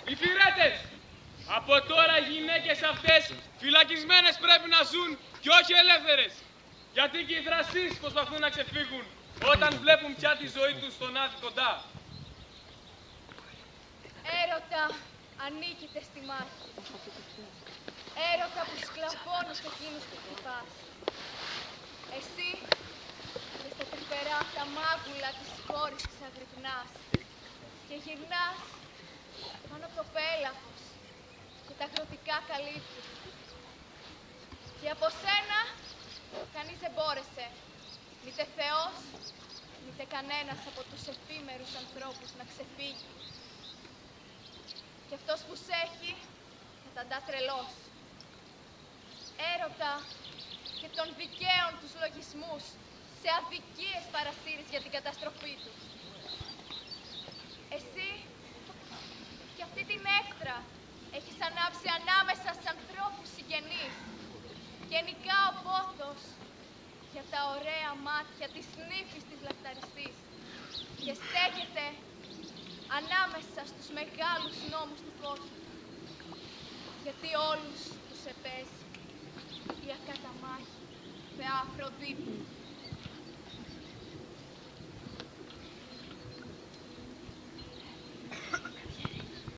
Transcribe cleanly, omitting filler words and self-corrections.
Οι φυρέτες! Από τώρα οι γυναίκες αυτές φυλακισμένες πρέπει να ζουν και όχι ελεύθερες. Γιατί και οι δραστείς προσπαθούν να ξεφύγουν όταν βλέπουν πια τη ζωή τους στον άδει κοντά. Έρωτα, ανήκετε στη μάχη. Έρωτα που σκλαβώνεις εκείνους που χτυπάς. Εσύ μες στα τρυφερά τα μάγουλα της κόρης της αγρυπνάς και γυρνάς πάνω από το πέλαγος και τα αγροτικά καλύπτει. Και από σένα κανείς δεν μπόρεσε, μήτε Θεός, μήτε κανένας από τους εφήμερους ανθρώπους να ξεφύγει. Και αυτός που σ' έχει καταντά τρελός. Έρωτα και των δικαίων τους λογισμούς σε αδικίες παρασύρεις για την καταστροφή τους. Εσύ και αυτή την έκτρα έχεις ανάψει ανάμεσα στους ανθρώπους συγγενείς. Και νικά ο πόθος για τα ωραία μάτια της νύφης της λαχταριστής και στέκεται ανάμεσα στους μεγάλους νόμους του κόσμου. Γιατί όλους τους επέζει η ακαταμάχη Θεά Αφροδίτη.